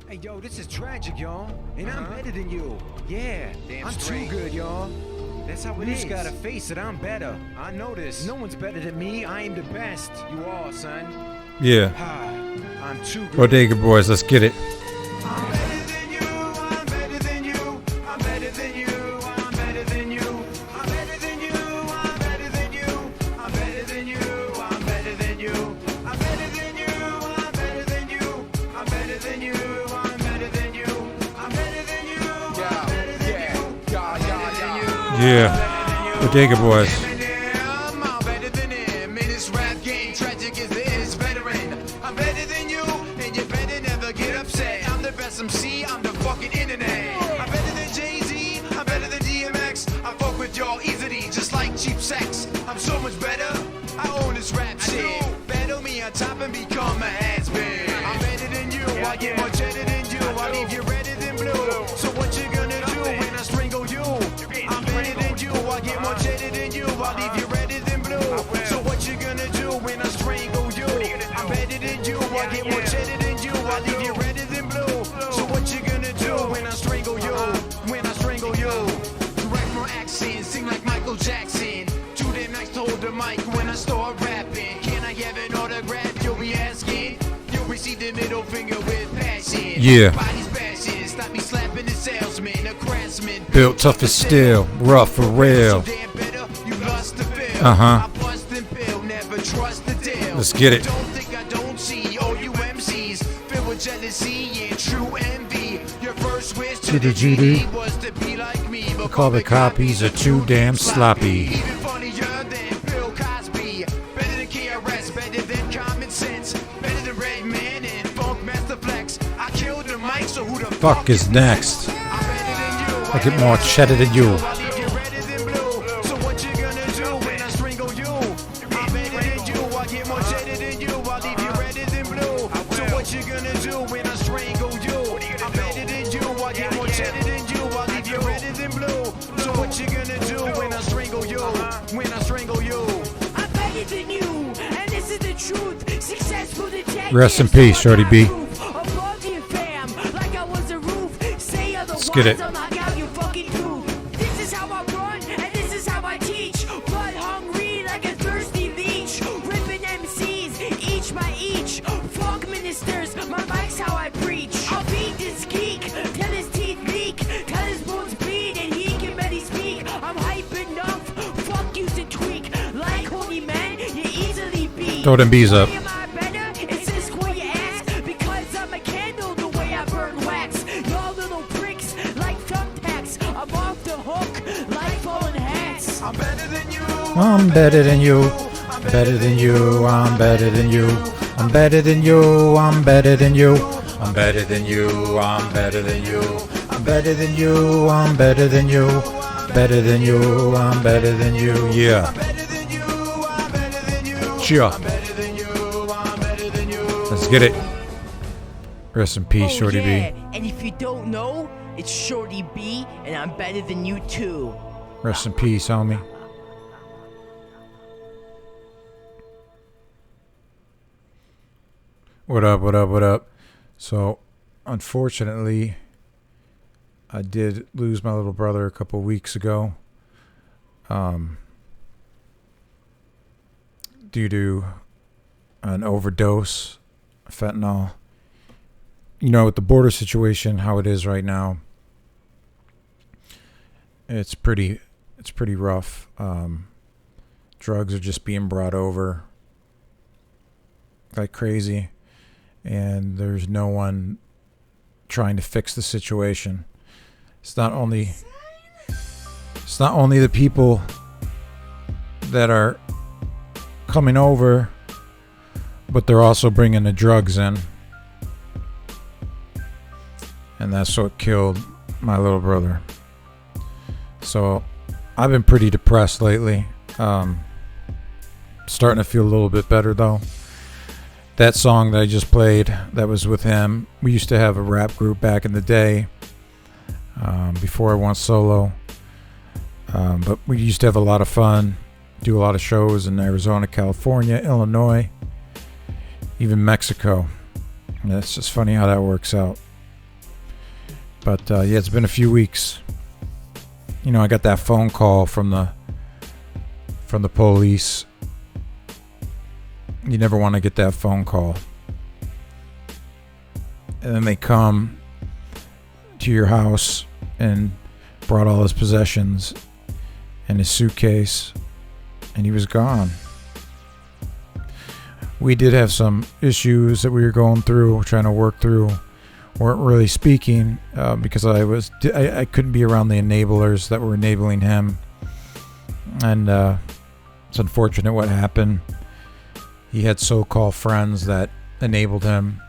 Hey, yo, this is TraGiC, y'all. And I'm better than you. Yeah, Damn I'm straight. too good, y'all. That's how it You is. just gotta face it, I'm better. I know this. No one's better than me, I am the best. You are, son. Yeah. I'm too good. Bodega Boys, let's get it. I'm better than you. I'm better than you. I'm better than you. I'm better than you. I'm better than you. I'm better than you. I'm better than you. I'm better than you. I'm better than you. I'm better than you. I'm better than you. I'm better than you. I'm better than you. I'm better than you. Yeah. Bodega Boys. I'm better than him in this rap game. TraGiC is his veteran. I'm better than you, and you better never get upset. I'm the best MC, I'm the fucking internet. I'm better than Jay-Z, I'm better than DMX. I fuck with y'all easily, just like cheap sex. I'm so much better, I own this rap shit. Battle me on top and become a has-been. I'm better than you, I get more cheddar than you. I leave you redder than blue. So what you gonna do when I strangle you? I'm better than you, I get more cheddar than you. I leave you redder than blue. So what you gonna do when I strangle you? I'm better than you, I get more cheddar than you. I leave you redder than blue. So what you gonna do when I strangle you? When I strangle you? Direct more accent, sing like Michael Jackson. Too damn nice to hold the mic when I start rapping. Can I have an autograph? You'll be asking. You'll receive the middle finger with passion. Yeah. Body's bashing. Stop me slapping the salesman, a craftsman. Built tough as steel, rough for real. So damn better, you lost the feel. Uh-huh. I bust and pill, never trust the deal. Let's get it. Don't think I don't see all you MCs filled with jealousy and true envy. Your first wish to the GD was to be like me, but Call the copies are too damn sloppy. Even funnier than Bill Cosby. Better than KRS, better than Common Sense, better than Redman and Funk Master Flex. I killed the mic, so who the Fuck is next? I'm better than you. I get more cheddar than you. I leave you redder than blue. So what you gonna do when I strangle you? I'm better than you. I get more cheddar than you. I leave you redder than blue. So what you gonna do when I strangle you? I'm better than you. I get more cheddar than you. I leave you redder than blue. So what you gonna do when I strangle you? When I strangle you? I'm better than you, and this is the truth. Successful detective. Rest in peace, Shorty B. Above you, fam, like I was a roof. Say otherwise, get it. I'll knock out your fucking tooth. This is how I run, and this is how I teach. Blood hungry like a thirsty leech. Ripping MCs, each by each. Fuck ministers, my mic's how I preach. I'll beat this geek till his teeth leak, till his bones bleed, and he can barely speak. I'm hype enough, fuck you to tweak. Like holy man, you easily beat. Throw them bees up. Why am I better? It's this what you ask. Because I'm a candle the way I burn wax. Y'all little pricks like thumbtacks. I'm off the hook like fallen hats. I'm better than you. I'm better than you. Better than you. I'm better than you. I'm better than you. I'm better than you. I'm better than you. I'm better than you. I'm better than you. I'm better than you. Better than you. I'm better than you. Yeah. Better than you. I'm better than you. Cheer. Better than you. I'm better than you. Let's get it. Rest in peace, Shorty yeah. B. And if you don't know, it's Shorty B, and I'm better than you too. Rest in peace, homie. What up, what up, what up? So, unfortunately, I did lose my little brother a couple weeks ago. Due to an overdose of fentanyl. You know, with the border situation, how it is right now, it's pretty rough. Drugs are just being brought over like crazy, and there's no one trying to fix the situation. It's not only the people that are coming over, but they're also bringing the drugs in, and that's what killed my little brother. So I've been pretty depressed lately. Starting to feel a little bit better though. That song that I just played, that was with him. We used to have a rap group back in the day, before I went solo. But we used to have a lot of fun, do a lot of shows in Arizona, California, Illinois, even Mexico. And it's just funny how that works out. But yeah, it's been a few weeks. You know, I got that phone call from the police. You never want to get that phone call. And then they come to your house and brought all his possessions and his suitcase, and he was gone. We did have some issues that we were going through, trying to work through. Weren't really speaking because I couldn't be around the enablers that were enabling him, and it's unfortunate what happened. He had so-called friends that enabled him.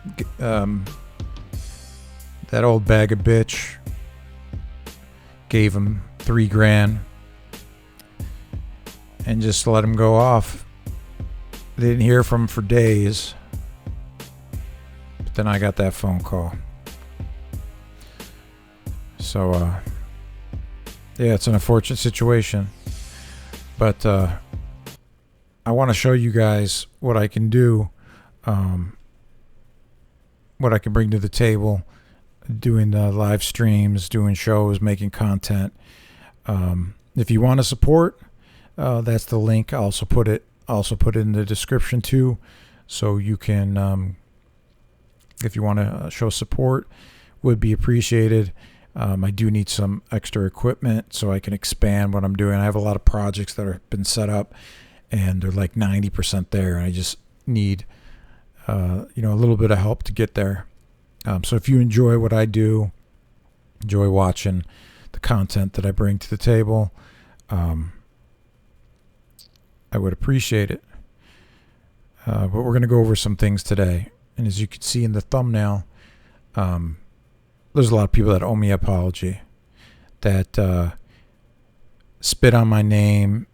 That old bag of bitch gave him $3,000 and just let him go off. They didn't hear from him for days, but then I got that phone call. So yeah, it's an unfortunate situation, but I want to show you guys what I can do, what I can bring to the table, doing the live streams, doing shows, making content. If you want to support, that's the link. I'll also put it in the description too, so you can, if you want to show support, would be appreciated. I do need some extra equipment so I can expand what I'm doing. I have a lot of projects that have been set up, and they're like 90% there, and I just need a little bit of help to get there. So if you enjoy what I do, enjoy watching the content that I bring to the table, I would appreciate it. But we're going to go over some things today. And as you can see in the thumbnail, there's a lot of people that owe me an apology, that spit on my name,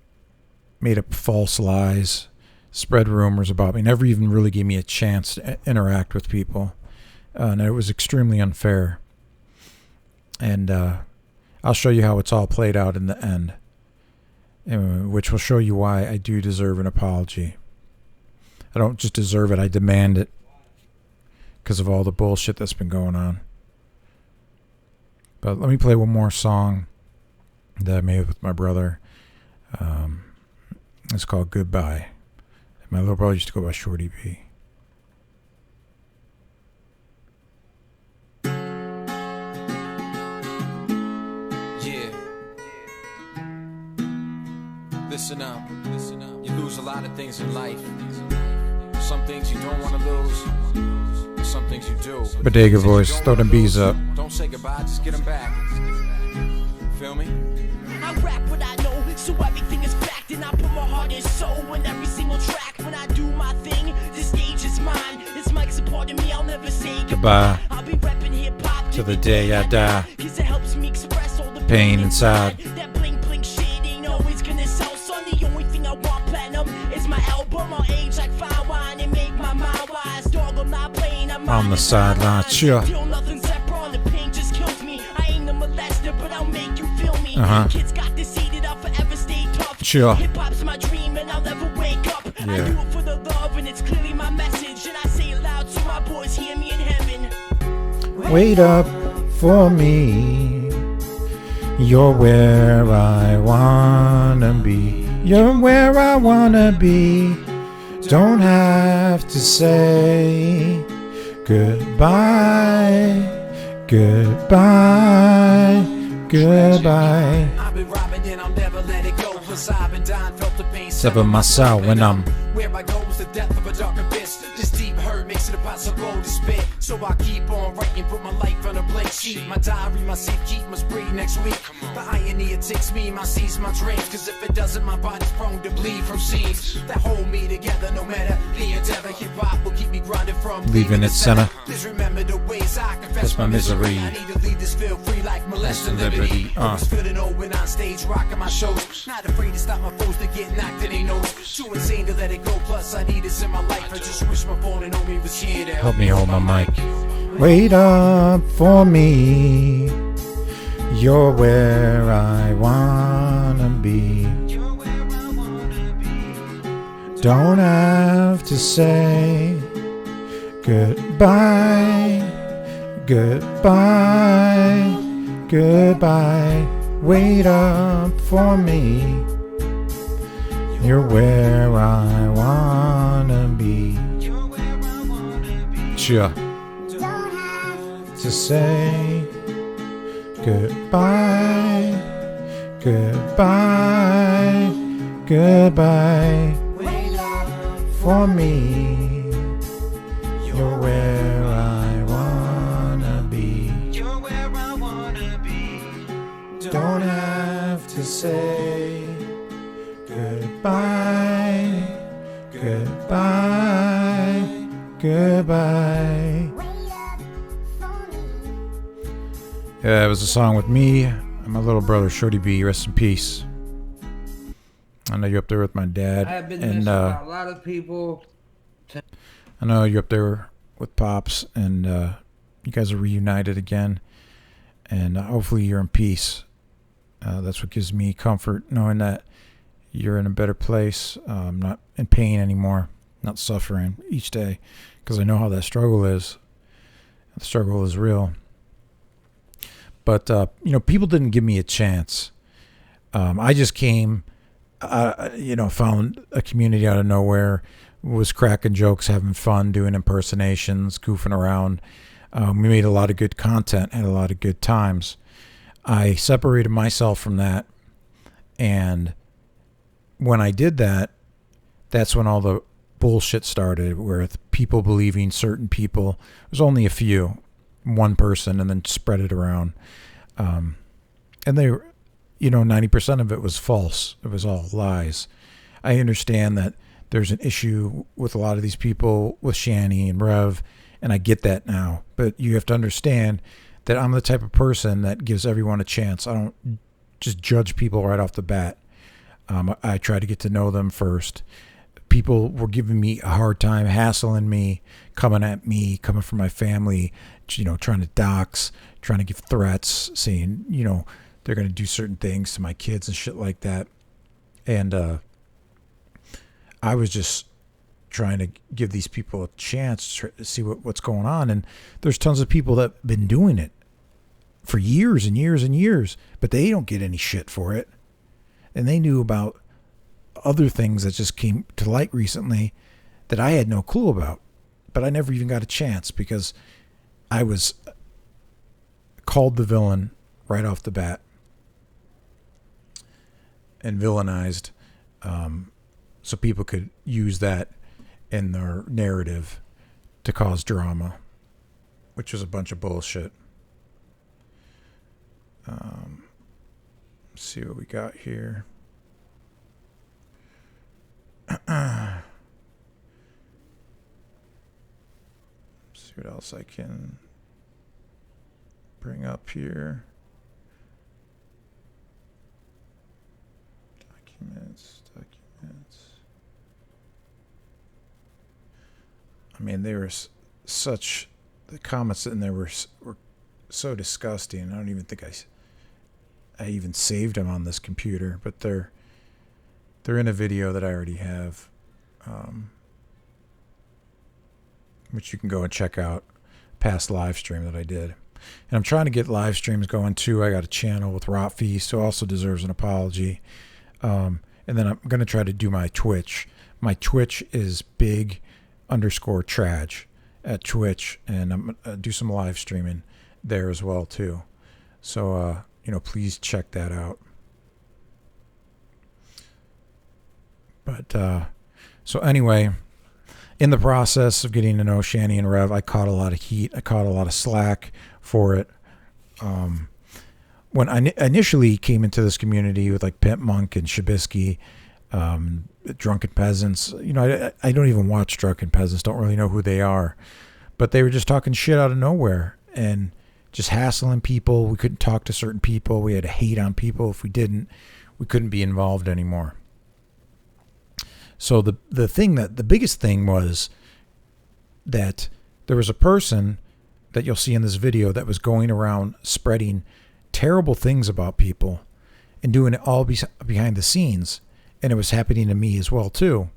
made up false lies, spread rumors about me, never even really gave me a chance to interact with people. And it was extremely unfair. And I'll show you how it's all played out in the end, which will show you why I do deserve an apology. I don't just deserve it, I demand it, because of all the bullshit that's been going on. But let me play one more song that I made with my brother. It's called Goodbye. My little brother used to go by Shorty B. Listen up, you lose a lot of things in life. Some things you don't want to lose, some things you do. Bodega voice, throw them bees up. Don't say goodbye, just get them back. Feel me? I rap what I know, so everything is fact, and I put my heart and soul in every single track. When I do my thing, the stage is mine. This mic's a part of me, I'll never say goodbye. I'll be rapping hip-hop till the day I die, 'cause it helps me express all the pain inside. That bling bling shit ain't always gonna sell, son. The only thing I want platinum is my album. I'll age like fine wine and make my mind wise. Dog, I'm not playing, I'm on the sideline, sure. Feel nothing's ever on, the pain just kills me. I ain't a molester, but I'll make you feel me. Kids got this seated, I'll forever stay tough. Sure. Hip-hop's my dream and I'll never wake up. I do it for the love and it's clearly my message. And I say it loud so my boys hear me in heaven. Wait up for me. You're where I wanna be. You're where I wanna be. Don't have to say goodbye, goodbye, goodbye. I've been robbing and I'll never let it go. 'Cause I've been dying, felt the pain. Sever my soul when I'm where I go is the depth of a dark abyss. This deep hurt makes it impossible to spit. So I keep on writing, put my life on a blank sheet. My diary, my safe keep must breathe next week. The irony, it takes me, my seeds, my dreams. 'Cause if it doesn't, my body's prone to bleed from seeds that hold me together no matter the endeavor. Hip hop will keep me grounded from leaving its center. Please remember the ways I confess That's my misery. I need to leave this feel free like molesting liberty. Always feeling old when on stage rocking my shows. Not afraid to stop my foes to get knocked in their nose. Too insane to let it go. Plus I need this in my life. I just wish my phone and homie was here to help me hold my mic. Wait up for me. You're where I wanna be. Don't have to say goodbye, Goodbye, goodbye, wait up for me. You're where I wanna be. Sure. To say goodbye, goodbye, goodbye. Wait up for me. You're where I wanna be. You're where I wanna be. Don't have to say goodbye, goodbye, goodbye. Yeah, it was a song with me and my little brother Shorty B. Rest in peace. I know you're up there with my dad. I have been missing a lot of people. I know you're up there with Pops, and you guys are reunited again. And hopefully you're in peace. That's what gives me comfort, knowing that you're in a better place. I'm not in pain anymore, not suffering each day, because I know how that struggle is. The struggle is real. But, people didn't give me a chance. I just came, found a community out of nowhere, was cracking jokes, having fun, doing impersonations, goofing around. We made a lot of good content, had a lot of good times. I separated myself from that, and when I did that, that's when all the bullshit started, with people believing certain people. There's only a few, one person, and then spread it around. And they, 90% of it was false. It was all lies. I understand that there's an issue with a lot of these people, with Shani and Rev, and I get that now. But you have to understand that I'm the type of person that gives everyone a chance. I don't just judge people right off the bat. I try to get to know them first. People were giving me a hard time, hassling me, coming at me, coming from my family, trying to dox, trying to give threats, saying, they're going to do certain things to my kids and shit like that. And I was just trying to give these people a chance to see what's going on. And there's tons of people that have been doing it for years and years and years, but they don't get any shit for it. And they knew about other things that just came to light recently that I had no clue about. But I never even got a chance because I was called the villain right off the bat and villainized, so people could use that in their narrative to cause drama, which was a bunch of bullshit. Let's see what we got here. See what else I can bring up here. Documents. I mean, they were such, the comments in there were so disgusting. I don't even think I even saved them on this computer, but they're in a video that I already have, which you can go and check out, past live stream that I did. And I'm trying to get live streams going too. I got a channel with Rotfi, so also deserves an apology. And then I'm going to try to do my Twitch. My Twitch is big_trag at Twitch, and I'm going to do some live streaming there as well too. So, please check that out. But, so anyway, in the process of getting to know Shani and Rev, I caught a lot of heat. I caught a lot of slack for it. When I initially came into this community with like Pimp Monk and Shabisky, Drunken Peasants, I don't even watch Drunken Peasants, don't really know who they are, but they were just talking shit out of nowhere and just hassling people. We couldn't talk to certain people. We had to hate on people. If we didn't, we couldn't be involved anymore. So the biggest thing was that there was a person that you'll see in this video that was going around spreading terrible things about people and doing it all behind the scenes. And it was happening to me as well too.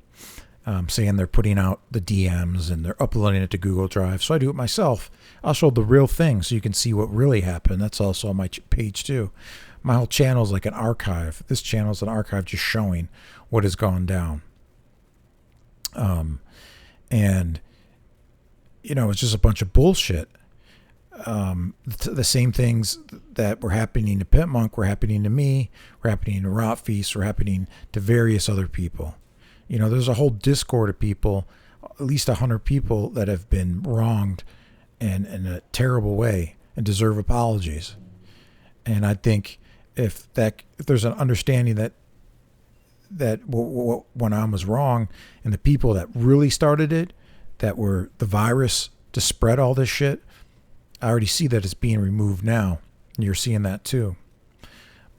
saying they're putting out the DMs and they're uploading it to Google Drive. So I do it myself. I'll show the real thing so you can see what really happened. That's also on my page too. My whole channel is like an archive. This channel is an archive just showing what has gone down. And, you know, it's just a bunch of bullshit. The same things that were happening to Pit Monk were happening to me, were happening to Rot Feast, were happening to various other people. You know, there's a whole Discord of people, at least 100 people that have been wronged and in a terrible way and deserve apologies. And I think if there's an understanding that when I was wrong and the people that really started it, that were the virus to spread all this shit, I already see that it's being removed now. And you're seeing that too.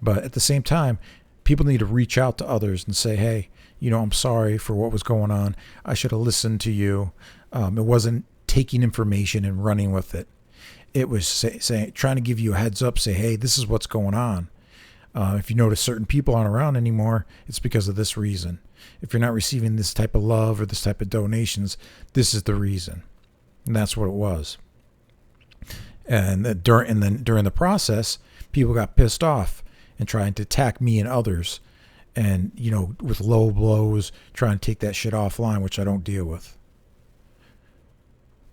But at the same time, people need to reach out to others and say, hey, you know, I'm sorry for what was going on. I should have listened to you. It wasn't taking information and running with it. It was trying to give you a heads up, say, hey, this is what's going on. If you notice certain people aren't around anymore, it's because of this reason. If you're not receiving this type of love or this type of donations, this is the reason. And that's what it was. And then during the process, people got pissed off and trying to attack me and others. And, you know, with low blows, trying to take that shit offline, which I don't deal with.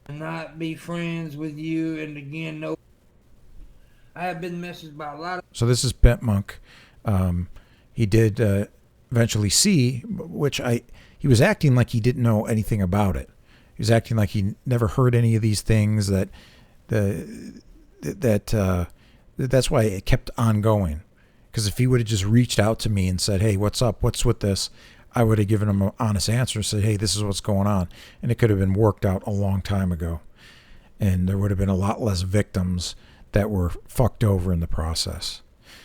Not be friends with you, and again, no. I have been messaged by a lot of. So this is Pit Monk. He did eventually see, which he was acting like he didn't know anything about it. He was acting like he never heard any of these things. That's why it kept on going. Because if he would have just reached out to me and said, hey, what's up? What's with this? I would have given him an honest answer and said, hey, this is what's going on. And it could have been worked out a long time ago. And there would have been a lot less victims that were fucked over in the process.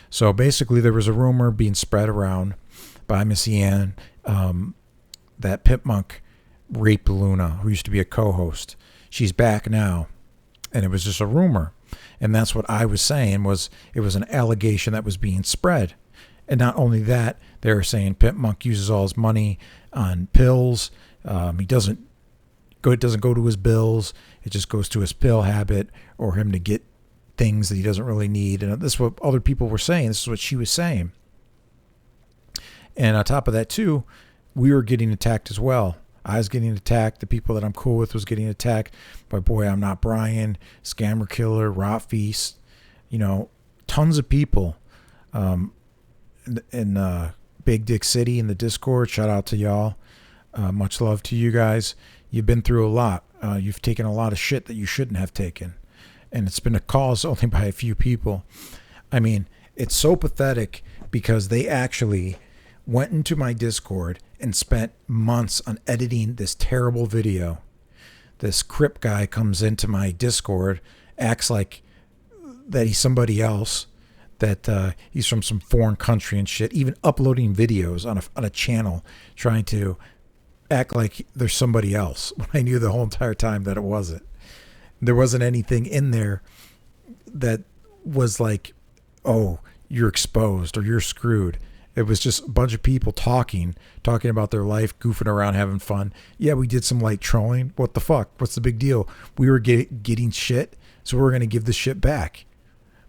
So basically there was a rumor being spread around by Missy Ann that Pit Monk raped Luna, who used to be a co-host. She's back now. And it was just a rumor. And that's what I was saying, was it was an allegation that was being spread. And not only that, they were saying Pit Monk uses all his money on pills. It doesn't go to his bills. It just goes to his pill habit, or him to get things that he doesn't really need. And this is what other people were saying. This is what she was saying. And on top of that too, we were getting attacked as well. I was getting attacked. The people that I'm cool with was getting attacked by Boy I'm Not Brian, Scammer Killer, Rot Feast, you know, tons of people in Big Dick City in the Discord. Shout out to y'all. Much love to you guys. You've been through a lot. You've taken a lot of shit that you shouldn't have taken. And it's been caused only by a few people. I mean, it's so pathetic because they actually went into my Discord and spent months on editing this terrible video. This Crip guy comes into my Discord, acts like that he's somebody else, that he's from some foreign country and shit, even uploading videos on a channel, trying to act like there's somebody else, when I knew the whole entire time that it wasn't. There wasn't anything in there that was like, oh, you're exposed or you're screwed. It was just a bunch of people talking about their life, goofing around, having fun. Yeah, we did some light trolling. What the fuck? What's the big deal? We were getting shit, so we're going to give the shit back.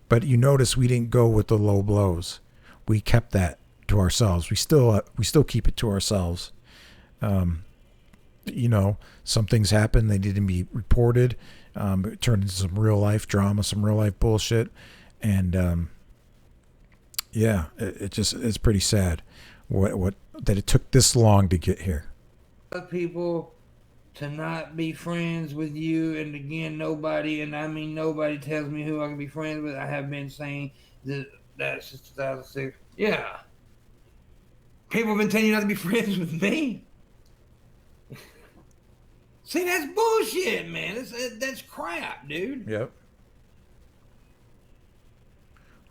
But you notice we didn't go with the low blows. We kept that to ourselves. We still keep it to ourselves. You know, some things happen. They didn't be reported. It turned into some real life drama, some real life bullshit. And, yeah, it's pretty sad what that it took this long to get here. People to not be friends with you, and again, nobody, and I mean nobody tells me who I can be friends with. I have been saying that since 2006. Yeah. People have been telling you not to be friends with me. See, that's bullshit, man. That's crap, dude. Yep.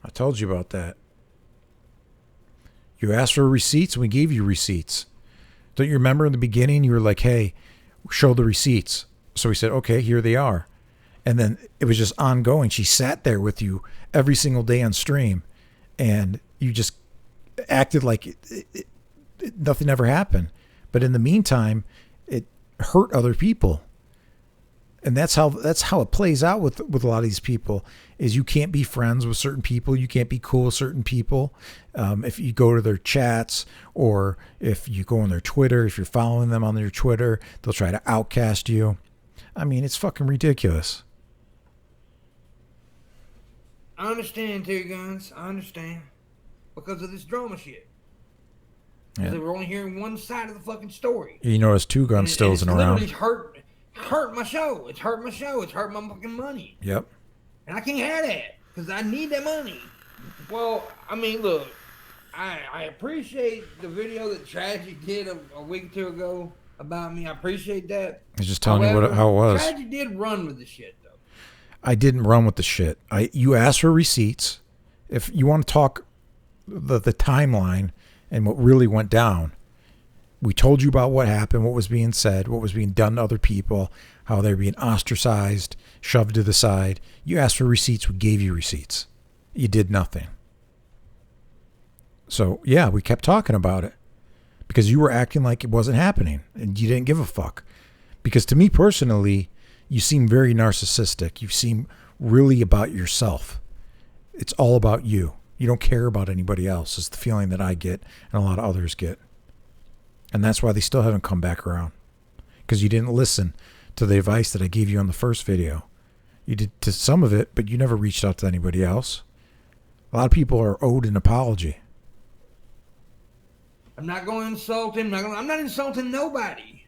I told you about that. You asked for receipts, and we gave you receipts. Don't you remember in the beginning, you were like, hey, show the receipts. So we said, okay, here they are. And then it was just ongoing. She sat there with you every single day on stream, and you just acted like nothing ever happened. But in the meantime, it hurt other people. And that's how it plays out with a lot of these people, is you can't be friends with certain people. You can't be cool with certain people. If you go to their chats, or if you go on their Twitter, if you're following them on their Twitter, they'll try to outcast you. I mean, it's fucking ridiculous. I understand, Two Guns. I understand. Because of this drama shit. Because they were only hearing one side of the fucking story. You notice Two Guns still isn't around. It's hurt my show. It's hurt my show. It's hurt my fucking money. Yep. And I can't have that. Because I need that money. Well, I mean, look. I appreciate the video that TraGiC did a week or two ago about me. I appreciate that. He's just telling you how it was. TraGiC did run with the shit, though. I didn't run with the shit. You asked for receipts. If you want to talk the timeline and what really went down, we told you about what happened, what was being said, what was being done to other people, how they were being ostracized, shoved to the side. You asked for receipts. We gave you receipts. You did nothing. So, yeah, we kept talking about it because you were acting like it wasn't happening and you didn't give a fuck. Because to me personally, you seem very narcissistic. You seem really about yourself. It's all about you. You don't care about anybody else, is the feeling that I get and a lot of others get. And that's why they still haven't come back around. Because you didn't listen to the advice that I gave you on the first video. You did to some of it, but you never reached out to anybody else. A lot of people are owed an apology. I'm not going to insult him. I'm not insulting nobody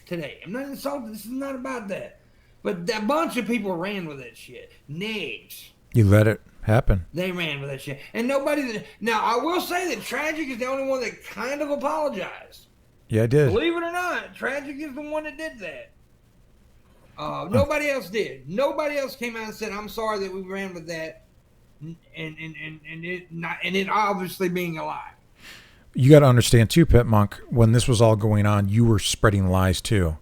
today. I'm not insulting. This is not about that. But a bunch of people ran with that shit. Nags. You let it happen. They ran with that shit. And nobody... Now, I will say that TraGiC is the only one that kind of apologized. Yeah, I did. Believe it or not, TraGiC is the one that did that. Nobody else did. Nobody else came out and said, I'm sorry that we ran with that. And it obviously being a lie. You got to understand too, Pit Monk, when this was all going on, you were spreading lies too,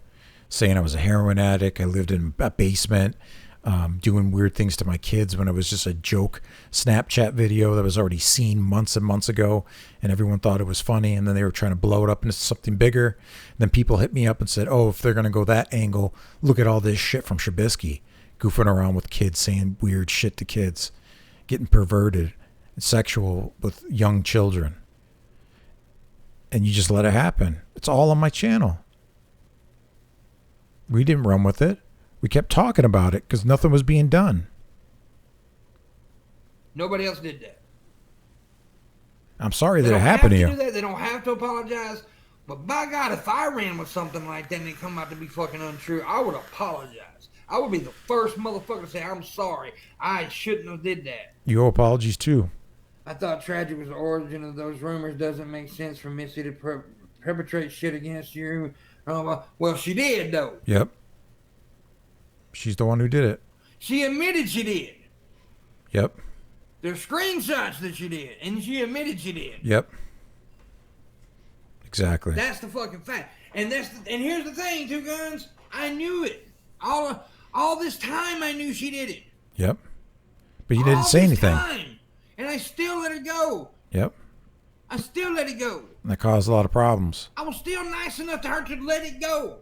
saying I was a heroin addict, I lived in a basement, doing weird things to my kids when it was just a joke Snapchat video that was already seen months and months ago, and everyone thought it was funny, and then they were trying to blow it up into something bigger. And then people hit me up and said, oh, if they're going to go that angle, look at all this shit from Trubisky, goofing around with kids, saying weird shit to kids, getting perverted and sexual with young children. And you just let it happen. It's all on my channel. We didn't run with it. We kept talking about it because nothing was being done. Nobody else did that. I'm sorry that it happened to you. They don't have to apologize. But by God, if I ran with something like that and it come out to be fucking untrue, I would apologize. I would be the first motherfucker to say, I'm sorry. I shouldn't have did that. You owe apologies too. I thought TraGiC was the origin of those rumors. Doesn't make sense for Missy to perpetrate shit against you. Well, she did, though. Yep. She's the one who did it. She admitted she did. Yep. There's screenshots that she did, and she admitted she did. Yep. Exactly. That's the fucking fact. And here's the thing, Two Guns. I knew it. All this time I knew she did it. Yep. But you didn't say anything. Time. And I still let it go. Yep. I still let it go. And that caused a lot of problems. I was still nice enough to her to let it go.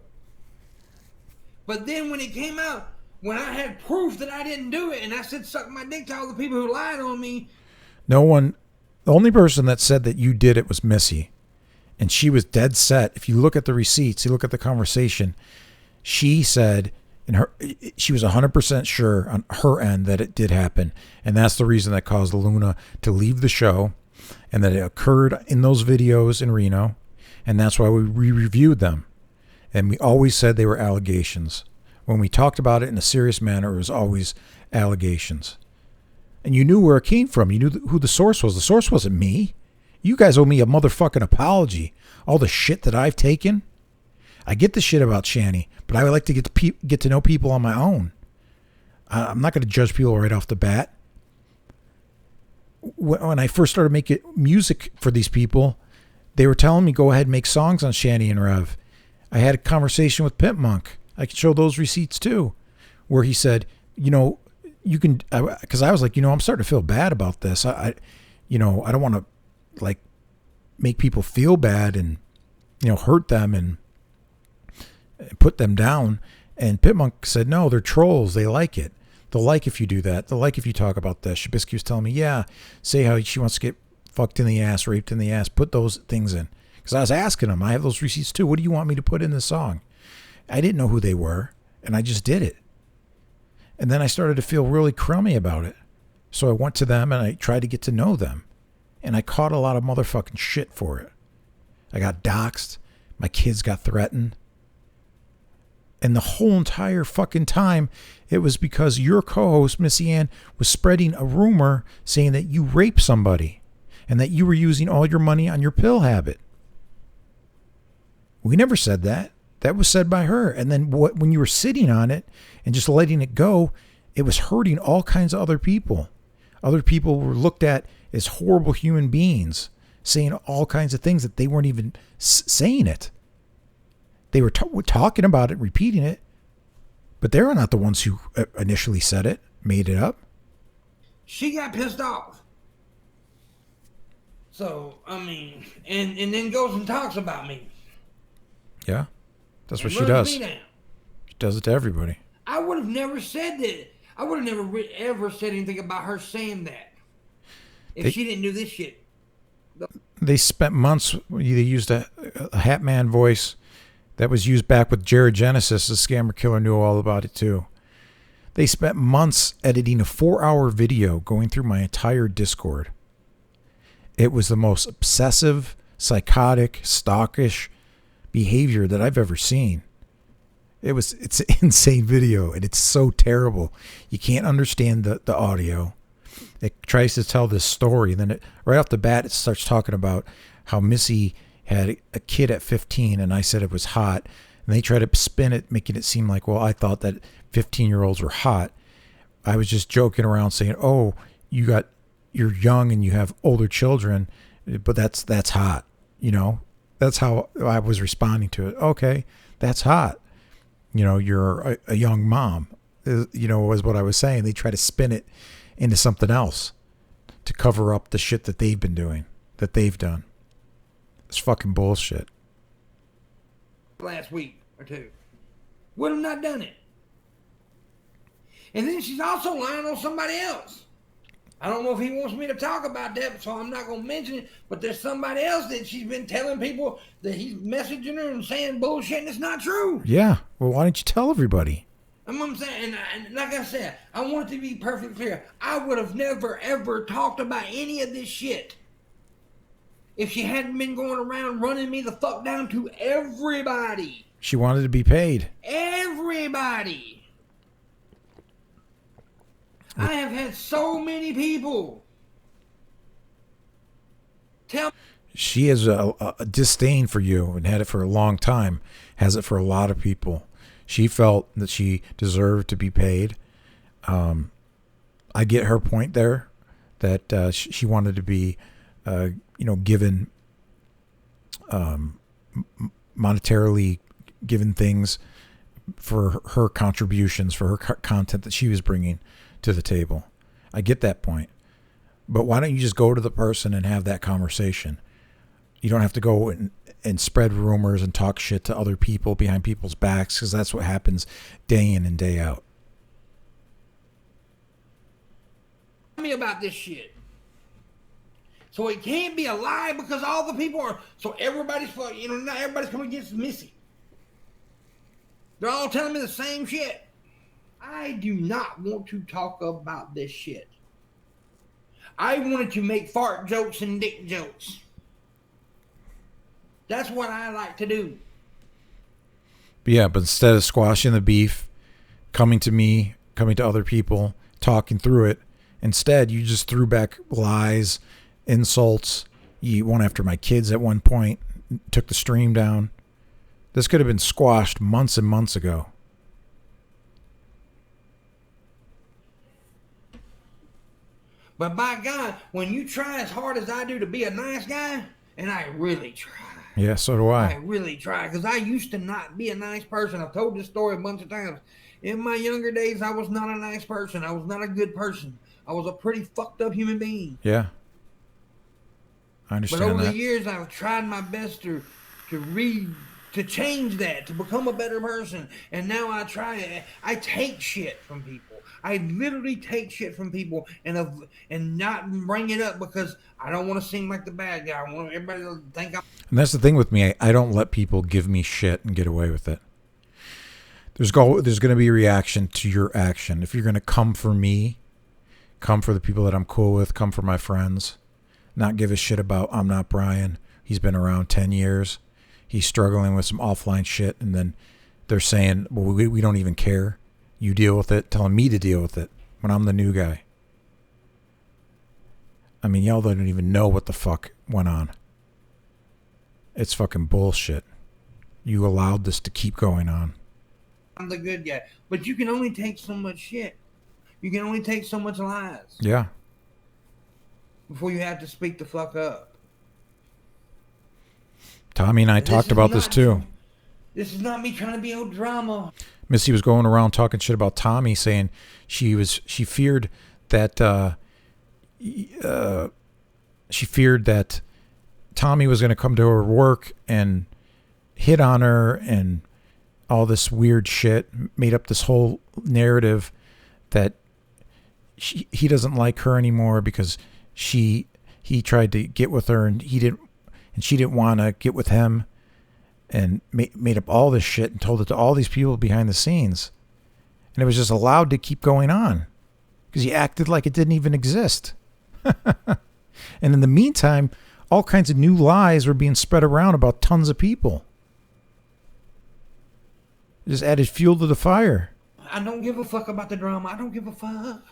But then when it came out, when I had proof that I didn't do it, and I said suck my dick to all the people who lied on me. No one, the only person that said that you did it was Missy. And she was dead set. If you look at the receipts, you look at the conversation, she said... she was 100% sure on her end that it did happen. And that's the reason that caused Luna to leave the show, and that it occurred in those videos in Reno. And that's why we re-reviewed them. And we always said they were allegations. When we talked about it in a serious manner, it was always allegations. And you knew where it came from. You knew who the source was. The source wasn't me. You guys owe me a motherfucking apology. All the shit that I've taken. I get the shit about Shanny, but I would like to get to know people on my own. I'm not going to judge people right off the bat. When I first started making music for these people, they were telling me, go ahead and make songs on Shanny and Rev. I had a conversation with Pimp Monk. I could show those receipts too, where he said, you know, you can, because I was like, you know, I'm starting to feel bad about this. I don't want to like make people feel bad and, you know, hurt them and put them down. And Pitmonk said, no, they're trolls. They like it. They'll like if you do that. They'll like if you talk about this. Shabisky was telling me, yeah, say how she wants to get fucked in the ass, raped in the ass. Put those things in. Because I was asking him, I have those receipts too. What do you want me to put in the song? I didn't know who they were, and I just did it. And then I started to feel really crummy about it. So I went to them and I tried to get to know them. And I caught a lot of motherfucking shit for it. I got doxxed. My kids got threatened. And the whole entire fucking time, it was because your co-host, Missy Ann, was spreading a rumor saying that you raped somebody and that you were using all your money on your pill habit. We never said that. That was said by her. And then when you were sitting on it and just letting it go, it was hurting all kinds of other people. Other people were looked at as horrible human beings, saying all kinds of things that they weren't even saying it. They were talking about it, repeating it, but they were not the ones who initially said it, made it up. She got pissed off. So, I mean, and then goes and talks about me. Yeah, that's what And she does. runs me down. She does it to everybody. I would have never said that. I would have never ever said anything about her saying that if she didn't do this shit. They spent months. They used a Hatman voice that was used back with Jared Genesis. The scammer killer knew all about it too. They spent months editing a 4-hour video going through my entire Discord. It was the most obsessive, psychotic, stalkish behavior that I've ever seen. It's an insane video, and it's so terrible. You can't understand the audio. It tries to tell this story, and then right off the bat, it starts talking about how Missy had a kid at 15, and I said it was hot. And they try to spin it, making it seem like, well, I thought that 15-year-olds were hot. I was just joking around saying, oh, you're young and you have older children, but that's hot. You know, that's how I was responding to it. Okay, that's hot. You know, you're a young mom, you know, was what I was saying. They try to spin it into something else to cover up the shit that they've been doing, that they've done. It's fucking bullshit. Last week or two. Would have not done it. And then she's also lying on somebody else. I don't know if he wants me to talk about that, so I'm not going to mention it, but there's somebody else that she's been telling people that he's messaging her and saying bullshit, and it's not true. Yeah. Well, why don't you tell everybody? That's what I'm saying. And like I said, I want it to be perfectly clear. I would have never, ever talked about any of this shit if she hadn't been going around running me the fuck down to everybody. She wanted to be paid. Everybody. I have had so many people tell me. She has a disdain for you and had it for a long time. Has it for a lot of people. She felt that she deserved to be paid. I get her point there, that she wanted to be, given monetarily given things for her contributions, for her content that she was bringing to the table. I get that point. But why don't you just go to the person and have that conversation? You don't have to go and spread rumors and talk shit to other people behind people's backs, because that's what happens day in and day out. Tell me about this shit. So it can't be a lie because all the people are, so everybody's, not everybody's coming against Missy. They're all telling me the same shit. I do not want to talk about this shit. I wanted to make fart jokes and dick jokes. That's what I like to do. But yeah, but instead of squashing the beef, coming to me, coming to other people, talking through it, instead you just threw back lies, insults. You went after my kids at one point, took the stream down. This could have been squashed months and months ago. But by God, when you try as hard as I do to be a nice guy, and I really try. Yeah, so do I I. really try, because I used to not be a nice person. I've told this story a bunch of times. In my younger days, I was not a nice person. I was not a good person. I was a pretty fucked up human being. Yeah. I understand But over that. the years, I've tried my best to to change that, to become a better person. And now I try it. I take shit from people. I literally take shit from people and not bring it up because I don't want to seem like the bad guy. I want everybody to think I'm. And that's the thing with me. I don't let people give me shit and get away with it. There's going to be a reaction to your action. If you're going to come for me, come for the people that I'm cool with, come for my friends, not give a shit about I'm not Brian. He's been around 10 years. He's struggling with some offline shit. And then they're saying, well, we don't even care. You deal with it, telling me to deal with it when I'm the new guy. I mean, y'all don't even know what the fuck went on. It's fucking bullshit. You allowed this to keep going on. I'm the good guy. But you can only take so much shit. You can only take so much lies. Yeah. Before you have to speak the fuck up. Tommy and I talked about this too. This is not me trying to be old drama. Missy was going around talking shit about Tommy, saying she feared that Tommy was going to come to her work and hit on her and all this weird shit, made up this whole narrative that he doesn't like her anymore because he tried to get with her and she didn't want to get with him, and made up all this shit and told it to all these people behind the scenes. And it was just allowed to keep going on because he acted like it didn't even exist. And in the meantime, all kinds of new lies were being spread around about tons of people. It just added fuel to the fire. I don't give a fuck about the drama. I don't give a fuck.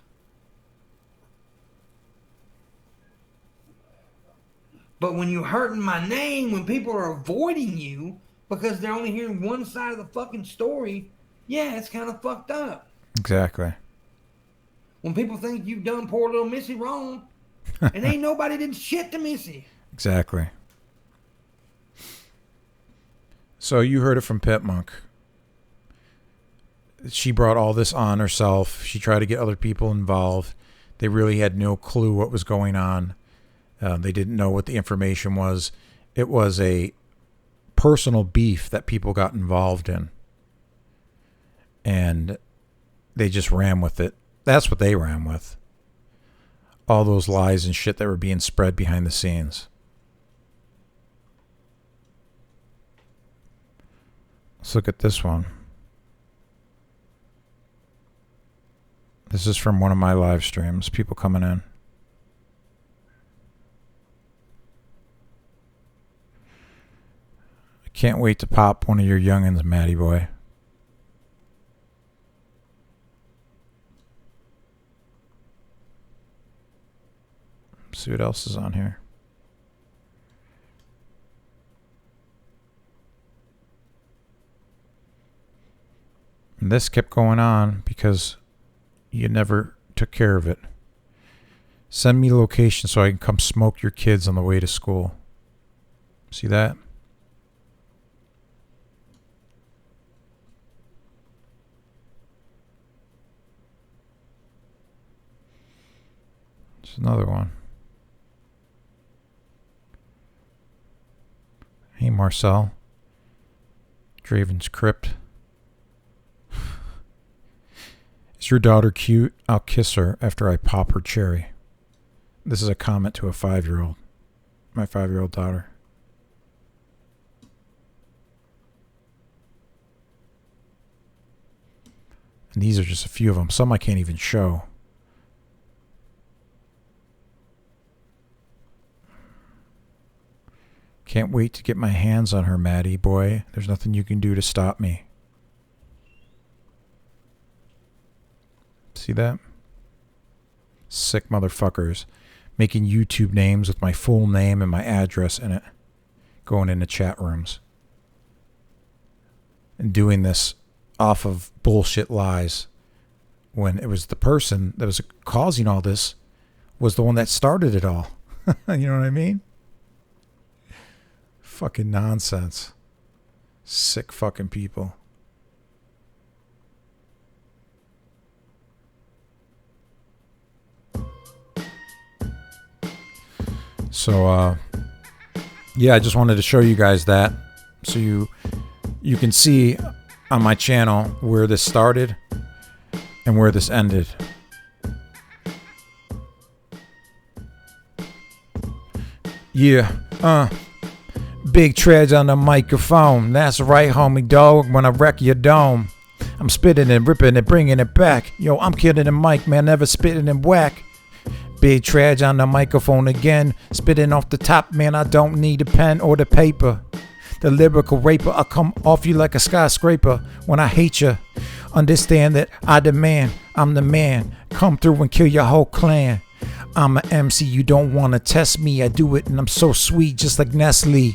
But when you're hurting my name, when people are avoiding you because they're only hearing one side of the fucking story, yeah, it's kind of fucked up. Exactly. When people think you've done poor little Missy wrong, and ain't nobody did shit to Missy. Exactly. So you heard it from Pit Monk. She brought all this on herself. She tried to get other people involved. They really had no clue what was going on. They didn't know what the information was. It was a personal beef that people got involved in. And they just ran with it. That's what they ran with. All those lies and shit that were being spread behind the scenes. Let's look at this one. This is from one of my live streams. People coming in. I can't wait to pop one of your youngins, Matty boy. See what else is on here. And this kept going on because you never took care of it. Send me location so I can come smoke your kids on the way to school. See that? There's another one. Hey, Marcel. Draven's Crypt. Is your daughter cute? I'll kiss her after I pop her cherry. This is a comment to a 5-year-old. My 5-year-old daughter. And these are just a few of them. Some I can't even show. Can't wait to get my hands on her, Maddie boy. There's nothing you can do to stop me. See that? Sick motherfuckers. Making YouTube names with my full name and my address in it. Going into chat rooms. And doing this off of bullshit lies. When it was the person that was causing all this was the one that started it all. You know what I mean? Fucking nonsense. Sick fucking people. So, yeah, I just wanted to show you guys that. So you you can see on my channel where this started and where this ended. Yeah, Big Traj on the microphone. That's right, homie dog. When I wreck your dome, I'm spitting and ripping and bringing it back. Yo, I'm killing the mic, man. Never spitting and whack. Big Traj on the microphone again. Spitting off the top, man. I don't need a pen or the paper. The lyrical raper, I come off you like a skyscraper. When I hate you, understand that I demand. I'm the man. Come through and kill your whole clan. I'm an MC, you don't want to test me. I do it and I'm so sweet, just like Nestle.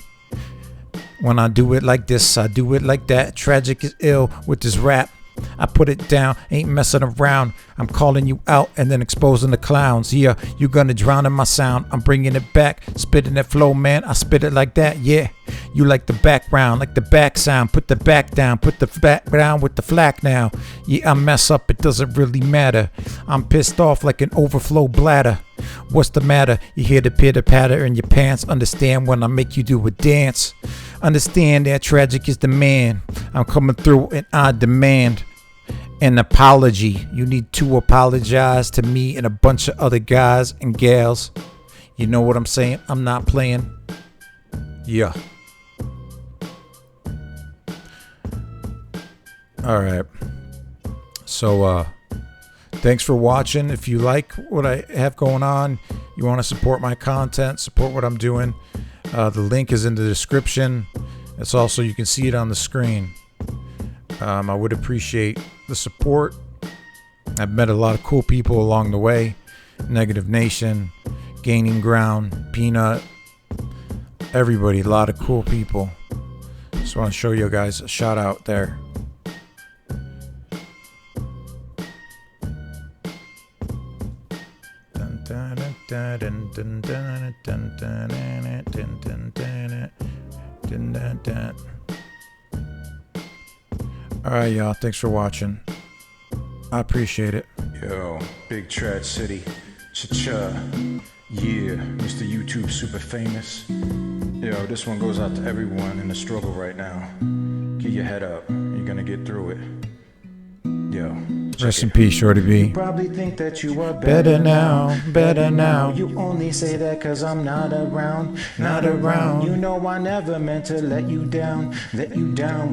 When I do it like this, I do it like that. TraGiC is ill with this rap. I put it down, ain't messing around. I'm calling you out and then exposing the clowns. Yeah, you're gonna drown in my sound. I'm bringing it back, spitting that flow, man. I spit it like that, yeah. You like the background, like the back sound. Put the back down, put the back down with the flack now. Yeah, I mess up, it doesn't really matter. I'm pissed off like an overflow bladder. What's the matter? You hear the pitter patter in your pants. Understand when I make you do a dance. Understand that TraGiC is the man. I'm coming through and I demand an apology. You need to apologize to me and a bunch of other guys and gals. You know what I'm saying? I'm not playing. Yeah. All right. So, thanks for watching. If you like what I have going on, you want to support my content, support what I'm doing, the link is in the description. It's also, you can see it on the screen. I would appreciate the support. I've met a lot of cool people along the way. Negative Nation, Gaining Ground, Peanut, everybody, a lot of cool people. Just want to show you guys a shout out there. Alright, y'all, thanks for watching. I appreciate it. Yo, Big Traj City. Cha-cha. Yeah, Mr. YouTube super famous. Yo, this one goes out to everyone in the struggle right now. Get your head up. You're gonna get through it. Yo. Rest in peace, Shorty B. You probably think that you are Better now, better now. You only say that cause I'm not around, not around. You know I never meant to let you down,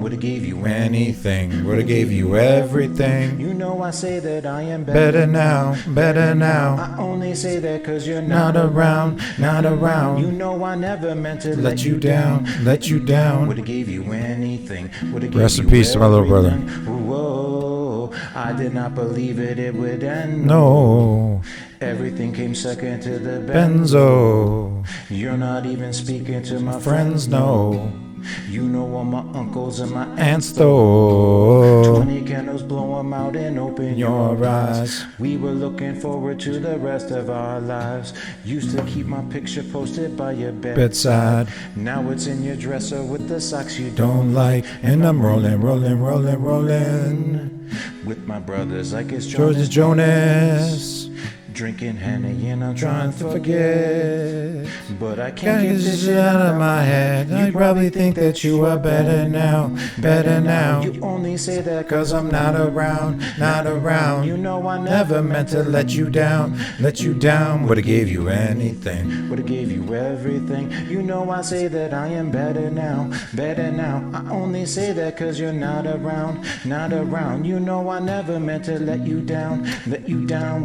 would've gave you Anything, would've gave you everything. You know I say that I am Better now, better now. I only say that cause you're Not around, not around. You know I never meant to Let you down, let you down. Would've gave you anything, would've gave Rest in you peace to my little brother. everything. Whoa, I did not believe it would end. No, Everything came second to the Benzo. You're not even speaking to my Friends know. You know all my uncles and my Ants though. 20 candles, blow 'em out and open Your eyes. We were looking forward to the rest of our lives. Used to keep my picture posted by your Bedside. Now it's in your dresser with the socks you Don't like. And I'm rolling, rolling, rolling, rolling. With my brothers like it's George Jonas. Drinking Henny and I'm Trying to forget. But I Can't can't get get this this shit out of my head. I probably think that you are better now, better now. You only say that Cause I'm not around, not around. You know I Never meant to let you down, let you down. Would've gave you anything. Would've gave you everything. You know I say that I am better now, better now. I only say that cause you're not around, not around. You know I never meant to let you down,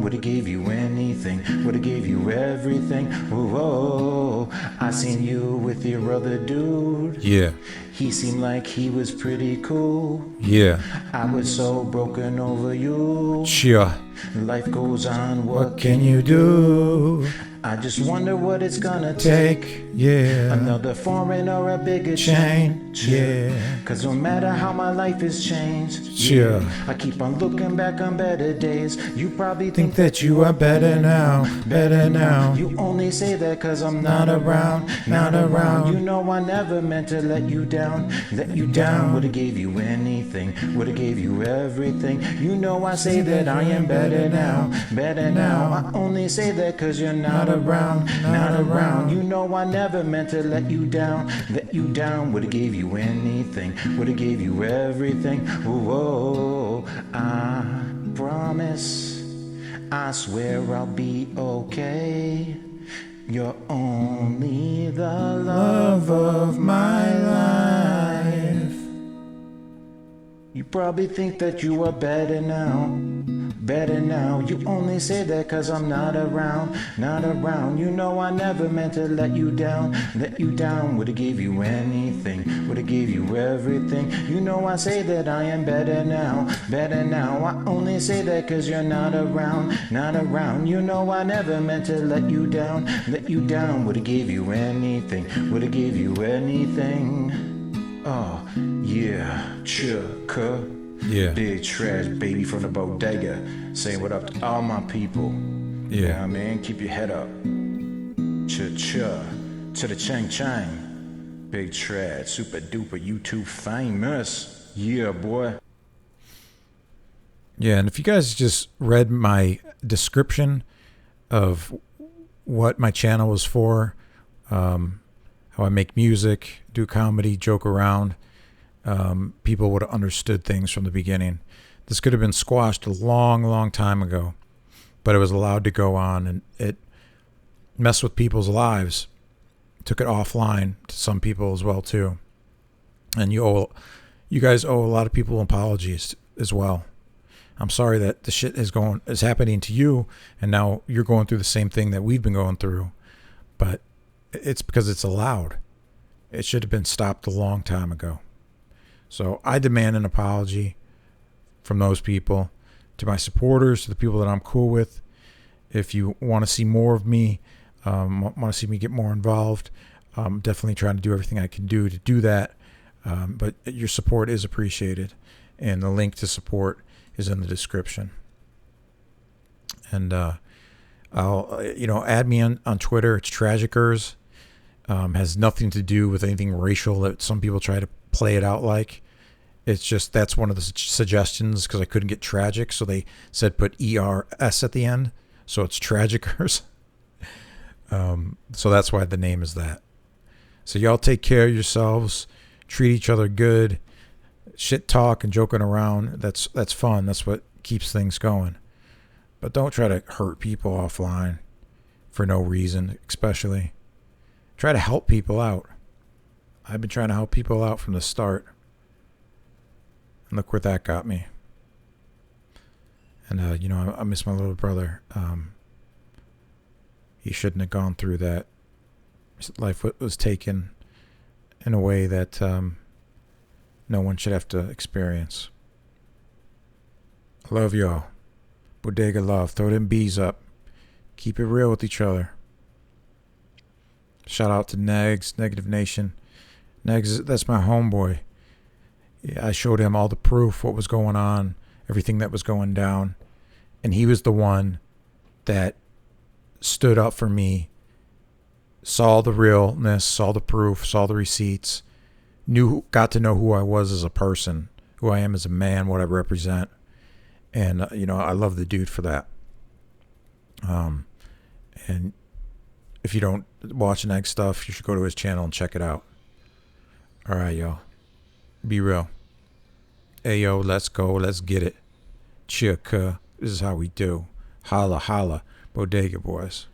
Would've gave you anything, would've gave you everything. Whoa, I seen you with your other dude. Yeah, He seemed like he was pretty cool. yeah, I was so broken over you. sure. Life goes on, What can you do? I just wonder what it's gonna take. Take, yeah, Another foreign or a bigger chain, change. yeah, Cause no matter how my life has changed, sure. I keep on looking back on better days. You probably Think that you are better now, better now. You only say that cause I'm Not not around, not around. You know I never meant to let you down, down. Would've gave you anything, would've gave you everything. You know I say that I am better now, better now. I only say that cause you're not around, not around. You know I never meant to let you down, Would've gave you you anything, would've gave you everything. Whoa, I promise, I swear I'll be okay. You're only the love of my life. You probably think that you are better now. Better now, you only say that cause I'm not around, not around. You know I never meant to let you down, let you down. Would've gave you anything, would've gave you everything. You know I say that I am better now, better now. I only say that cause you're not around, not around. You know I never meant to let you down, let you down. Would've gave you anything, would've gave you anything. Oh, yeah, chucka. Yeah. Big trash baby from the bodega, saying what up to all my people. Yeah. You know what I mean? Keep your head up. Cha-cha, to the chang-chang. Big trash, super duper, you too famous. Yeah, boy. Yeah, and if you guys just read my description of what my channel was for, how I make music, do comedy, joke around, people would have understood things from the beginning. This could have been squashed a long, long time ago, but it was allowed to go on, and it messed with people's lives. Took it offline to some people as well too. And you guys owe a lot of people apologies as well. I'm sorry that the shit is happening to you, and now you're going through the same thing that we've been going through. But it's because it's allowed. It should have been stopped a long time ago. So I demand an apology from those people, to my supporters, to the people that I'm cool with. If you want to see more of me, want to see me get more involved, I'm definitely trying to do everything I can do to do that. But your support is appreciated, and the link to support is in the description. And I'll add me on Twitter. It's TraGiCers. Has nothing to do with anything racial that some people try to play it out like. It's just that's one of the suggestions, because I couldn't get tragic, so they said put ERS at the end, so it's TraGiCers. So that's why the name is that. So y'all take care of yourselves, treat each other good, shit talk and joking around. That's fun. That's what keeps things going. But don't try to hurt people offline for no reason, especially. Try to help people out. I've been trying to help people out from the start. And look where that got me. And, I miss my little brother. He shouldn't have gone through that. His life was taken in a way that no one should have to experience. I love y'all. Bodega love. Throw them bees up. Keep it real with each other. Shout out to Negs, Negative Nation. Negs, that's my homeboy. Yeah, I showed him all the proof, what was going on, everything that was going down. And he was the one that stood up for me, saw the realness, saw the proof, saw the receipts, got to know who I was as a person, who I am as a man, what I represent. And, I love the dude for that. And if you don't watch Neg stuff, you should go to his channel and check it out. All right, y'all. Be real. Ayo, let's go. Let's get it. Chicka. This is how we do. Holla, holla. Bodega boys.